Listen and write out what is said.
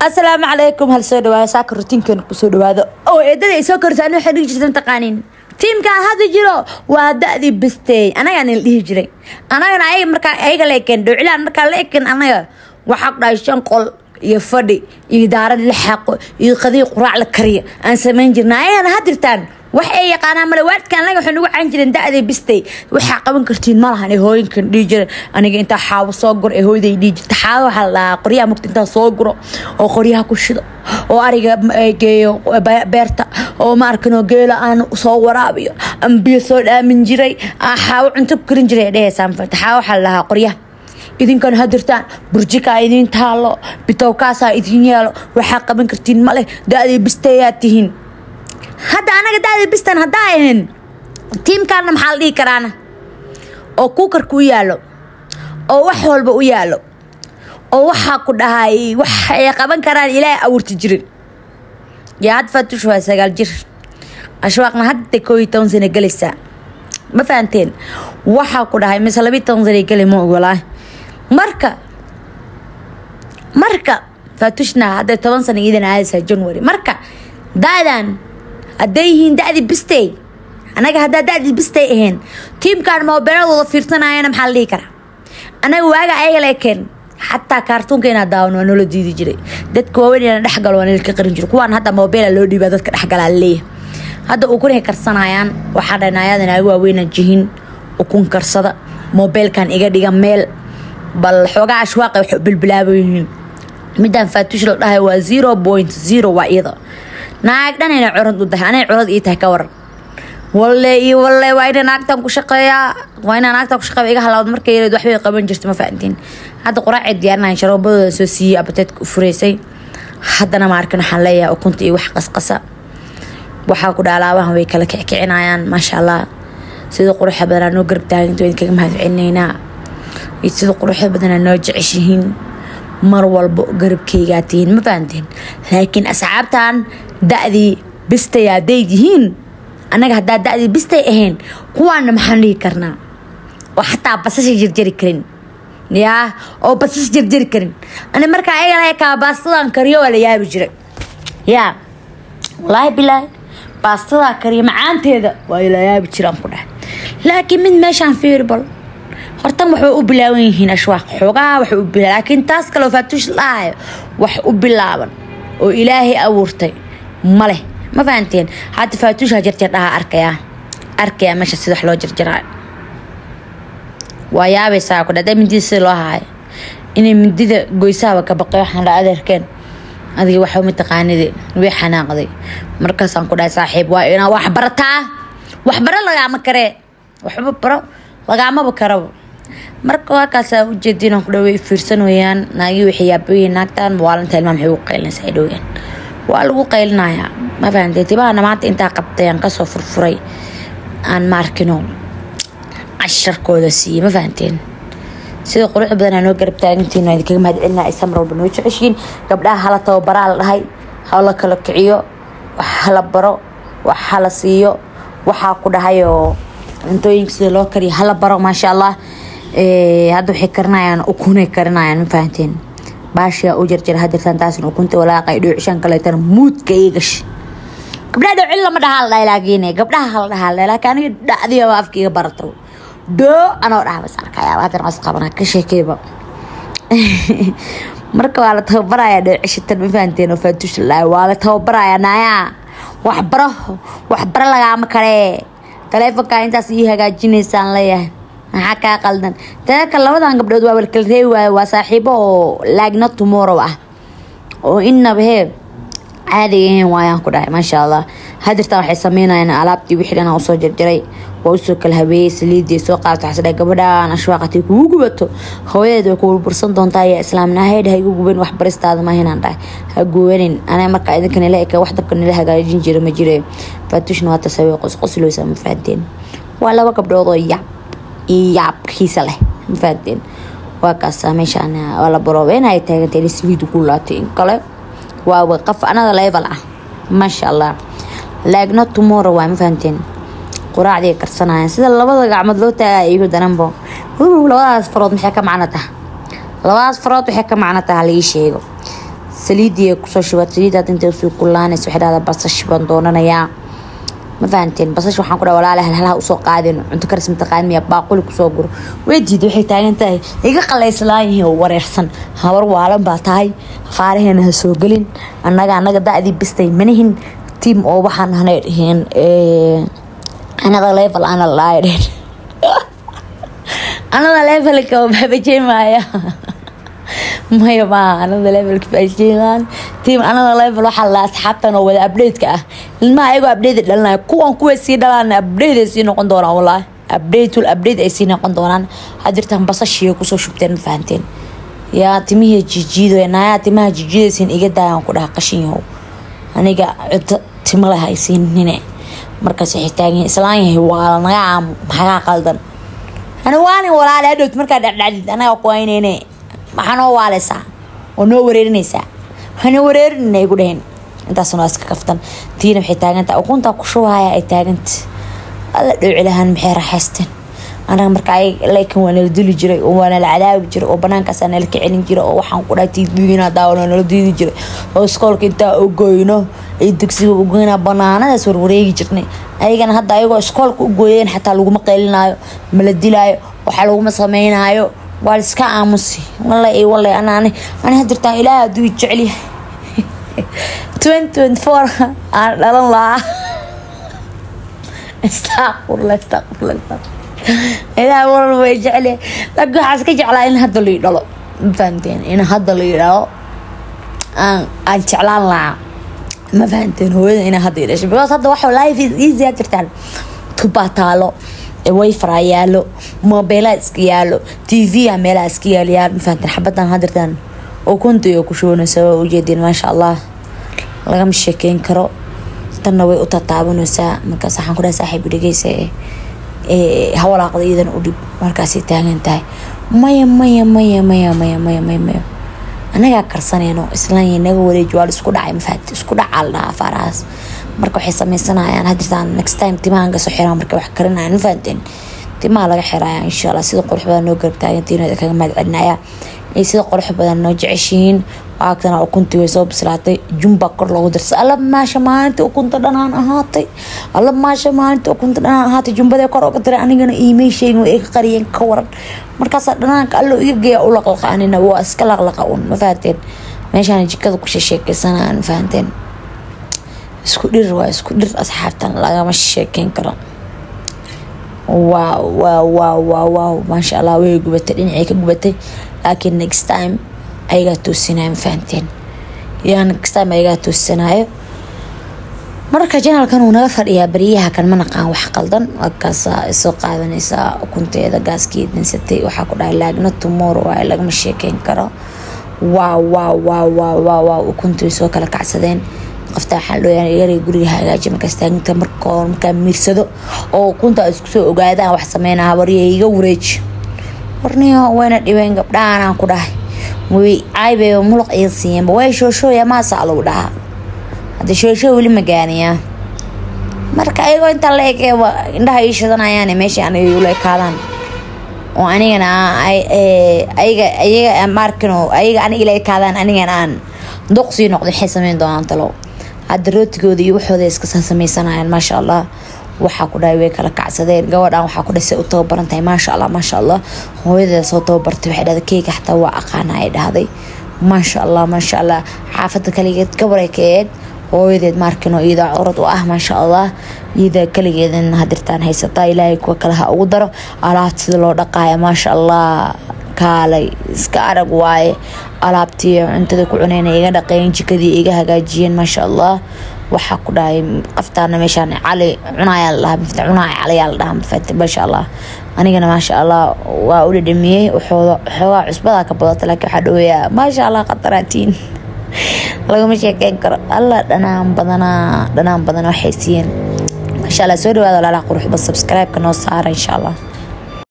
السلام عليكم هل سو دواada saaka rutiinkan ku soo dhawaado oo eedada ay soo korsaan waxa dhigi jirtay taqaanin teamka hada jiro waa da'di bistay anaga aan dhihi jiray anaga ay marka ayaga leekan dhuucilaan marka leekan anaga waxa dhaashan qol iyo fadhi iyo daarad la xaqo iyo qadii quraac la kariyo aan sameyn jirnaa ayana hadirtaan wax ay yaqaanaan malawaadkan laga waxaan ugu caan jireen da'di bistay waxa qaban kartiin malahan ee hooyinkan dhigi jiray aniga inta xaawo soo gur ee hooyday dhigi jirtay xaawo waxa la qoriyaha mugta inta soo guro oo qoriyaha ku shido oo ariga geeyo beerta oo ma arkano geela aan soo waraabiyo ambiyo soo dhaamin jiray xaawo cunto karin jiray dheesaan xaawo waxa la qoriyaha idinkan hadirtaan burjika idin taalo bitowkaasa idin yeelo waxa qaban kartiin male da'di bistay tihiin hada anaga da'di bistan hada ahayn teamkaana maxaa la dhigi karaana oo kuukar ku yaalo oo wax walba u yaalo oo waxa ku dhahay wax ay qaban karaan ilaahay abuurti jirin yaad fatush waa sagaal jir ashwaaqna hadda 12 sano galisa ma fahanteen waxa ku dhahay mise 12 sano galimo walaah marka fatushna hadda 10 sano idan aaysa January marka daadan adayhin da'di bistay anaga hada da'di bistay ahayn teamkan mobilada fiirsanayna maxaa la dhigi karaa anaga waaga ay leekeen حتى كرتون كنا داون ونولو ديدي جري دتك وين دخ قال وانا ka qarin jiro kuwan hada mobile loo dhiibay dadka dhex galaalay hada uu ku karsanayaan waxa dhanayadana ay waaweyn jihin oo kun karsada mobile kan iga dhiga meel bal xoga ashwaaq wax bilbilaabayeen midaan faatush la dhahay waa 0.0 waa iyada naag dhanayna curad u dahay anay curad ii tahay ka waran والله وين ناقتن كشقيا وين ناقتن كشقيا إيجا هلا مركي يريد واحد يقبل جرت ما فهمتين هذا قراءة ديارنا شرب سوسي أبتت فريسي حتى أنا ما أعرف حليا وكنت إيه وح قصقصة وحاكو دعوة وهي كلا كعنايان ما شاء الله سيد قروح بدنا نقرب تاني توين كم هذا عينينا يسيد قروح بدنا نرجع عشرين مروال بقرب كيجاتين ما فهمتين لكن أصعبتان دأدي بستياديهين anaga hadaa da'di bistay ahayn kuwaana maxaan dhigi karnaa oo xataa basas jirjiri karin yaa oo basas jirjiri karin ana marka ay la ka baastadan kariyo wala yaabi jiray yaa wallahi billahi baastada kariyo macaanteeda waa ila yaabi jiraan ku dhax laakiin mid meeshan fiirbal hortan wuxuu u bilaawan yihiin ashwaaq xogaa wuxuu u bilaa laakiin taas kale faatush laayo wax u bilaaban oo ilaahay abuurtay male ما فهمتين حتى فاتوش هجرت لها أركيا مش السيد حلو جرجراء ويا بيسا كنا دايما دي سلوها هاي إني من دي قويسا وكبقى وحنا لا أدر كان هذه وحوم التقاني دي ويحنا قضي مركز كنا صاحب وإنا وحبرة لغا مكري وحبرة لغا ما بكرو مركز كاسا وجدينا كنا ويفرسن ويان ناقي وحيابوين ناكتان موالن تلمام حقوق قيلنا سعيدوين والو قيلنايا ما فهمتي تبا انا ما انت قبطين قصو فرفري ان ماركنو عشر كودسي ما فهمتين سيده قروح بدنا نو قرب تاغنتين هذه كلمه هدعنا اي سمر وبنوج 20 قبلها هلا توبرا لهي هولا كلا كعيو وحلا برو وحلا سيو waxa ku dhahayo intooyin sida loo kariyo hala baro ma sha Allah hadu xikirnayaan oo kunay karinayaan ma fahanteen باشا وجرجر هادرتان تاسن وكنت ولا قيدو عشان كليتن موت كيغش قبلها دو علا ما دحال لا لاغيني قبلها هل دحال لا كان دعدي وافكي برتو دو انا ودها بس اركايا وادر عس قبنا كشيكيبا marka wala tababaraya dhicishtan ma fahanteen oo faatush la wala tababaraya naaya waxbaro laga ma kare taleefanka intaas ii hagaajinaysan leeyahay maxaa ka qaldan dadka labadan gabdhood waa wal kala reey waa saaxiibo laagna tomorrow ah oo inaba heeb caadi ah waayaan ku dhahay ma sha Allah hadirta waxay sameynayaan alaabtii wixii aan soo jarjaray waa soo kala habeeyay saliidii soo qaatay xasada gabadhaan ashwaaqati ku gubato hooyada ku bursan doontaa ya islaamna heedaha igu guban wax baristaada ma hinaan dhahay ha goowanin ana marka idinkan ilaa wax dabka nila hagaajin jiray ma jiray faatushna waa tasawii qosqosloosa ma faadeen waa laba gabdhood oo yaab xiisa leh mafadin waa ka sameeyana wala baroween ay taagantay saliid ku laatay in kale waa waqaf anada level ah ma sha Allah laagna tomorrow waa mafadin quraacdi karsanayaan sida labada gacmood loo taagay igu daranbo labadaas farood maxay ka macnata labadaas farood waxay ka macnata hal ii sheego saliidii kusoo shubad saliidaad intay soo kulaanayso waxaad basash baan doonanayaa ma fahanteen basash waxaan ku dhaw walaalaha halaha u soo qaadin cunto karis mataqaan miya baaquli ku soo gur weediid waxay taagan tahay iga qaleyslaan oo wareersan hawar waalan baa tahay faaraheena ha soo galin annaga daadii bistay manihin team oo waxaan hanay dhiheen another level ana laayeen another level ka babajimaya maya ma another level ka babajiyaan team another level waxa la asxaabtan oo wada update ka ah ilma ayago update dhalnaa kuwa sii dhalaan update sii noqon doonaan wallahi update ay sii noqon doonaan hadirtan basashiyo ku soo shubteen fahanteen yaa timihi jijiido naya timaha jijiidaysin iga daayaan ku dhaha qashin yahow aniga timala haysiinine markaas xitaagan islaan yahay waa naga maxaa qaldan ana waani walaalaha dhowt marka dhacdid anaga qoyneenay maxaan oo waaleysa oo noo wareerinaysa waxaan wareerinay igu dhaheen intaas oo iska kaftan tiina xitaaganta ukunta ku shubaaya ay taaganta alla dhowcilahan maxay raaxaysteen anaga marka ay laakiin waan la dili jiray oo waan la cadaawi jiray oo banaankaas aan la kicin jiray oo waxaan ku dhaatay diina daawano la diidi jiray oo iskoolka inta oo gooyno ay dugsiga u goyna banaanada soo wareegi jirnay ayagana hadda ayagoo iskoolka u gooyeen xataa lagu ma qeylinayo ma la dilaayo waxa lagu ma sameeynayo waa iska aamusi wallahi ana hadirtaan ilaahay aduu jecel yahay 2024 aan dhalan lahaa استغفر الله إذا والله يجعله لقى حاسك جعله إن هذا اللي يدلو فهمتين إن هذا اللي يدلو أن جعلان لا ما فهمتين هو إن هذا يدلو بس هذا واحد لايف إيزي أكتر تباتالو ويفرا يالو موبايلات يالو تي في عملات يالو يا فهمتين حبتنا هذا وكنت يوكشون سوا وجدين ما شاء الله laga sheekeyn karo tan way u tataabanaysaa markaas waxaan ku dhahay saaxiib dhigaysa hawlaaqdaydan u dhib markaas ay taagan tahay maya anaga karsanayno islaan inaga wareej waa isku dhacay mafaat isku dhacalna faraas marka waxay sameeysanayaan hadirtaan next time timaanga soo xiraan marka wax karinayaan faanteen timaa laga xirayaa insha Allah sida qurux badan noo gartaagantiina kaga madcinaya sida qurux badan noo jeceshiin waagtana ukunti way soo bislaatay jumba kor loogu dirsa alla maasha maanta ukunta dhanaan ahaatay alla maasha maanta ukunta dhanaan ahaatay jumbada kor uga diray anigana email sheegay ay qariyeen ka waran markaas dhanaanka allo iga geeya u laqlaqaanina waa iska laqlaqa un ma fahanteen meeshaan jikada ku sheekaysanaan fahanteen isku dhir asxaabtan lagama sheekeyn karo wow ma sha Allah way gubatay dhinacay ka gubatay laakiin next time ayaga toosinay fahanteen yaa next time ayaga toosinayo marka janaalkan uu naga fadhiyaa bariyaha kan ma naqaan wax qaldan wakaas soo qaadanaysa ukunteeda gaaskeedin satay waxa ku dhahay laagna tomorrow ay laga sheekeyn karo wow ukuntu soo kala kacsadeen qofta xal loo yahay guriga hagaaji marka istaaginta marka miirsado oo ukunta isku soo ogaadaan wax sameynaa wariyayga wareej warniyo wayna dhibeen gabdhaan aan ku dhahay way aybe mulq ay siiyeen way shoosho ya ma saalo dhaha hada shoosho wali magaaniya marka ayago inta la eegay indhaha ay shadanayaan meesha aan ay u leekadaan oo anigana ayaga markano ayaga aniga leekadaan anigana aan doqsi noqday xisamayn doonaan talo hada rootigooda iyo waxooda iska sameeysanayaan ma sha Allah waxa ku dhaay way kala kacsadeen gabadhan waxa ku dhisay u tababarantahay ma sha Allah hooyada soo tababartay waxa dhada keega xataa waa aqaan ay dhahday ma sha Allah xaafada kaligeed gabareekeed hooyadeed markano iyada orod u ah ma sha Allah iyada kaligeedan hadirtaan haysata ilaahay kuwa kala ha ugu daro alaabta sida loo dhaqaayo ma sha Allah kaalay iska arag waaye alaabtii cuntada ku cunayna iga dhaqeen jikadii iga hagaajiyeen ma sha Allah waxa ku dhaay qaftaana meeshaan cali cunaya la mifta cunaya cali la dhaam fat ma sha Allah anigana ma sha Allah waa u dhimiyay xoogaa cusbada ka badata laakiin waxa dhawaya ma sha Allah qataraatiin lagama sheekeyn karo alla dhanaan badana waxay siiyeen ma sha Allah soo dhawaada la qurux bas subscribe ka noo saara insha Allah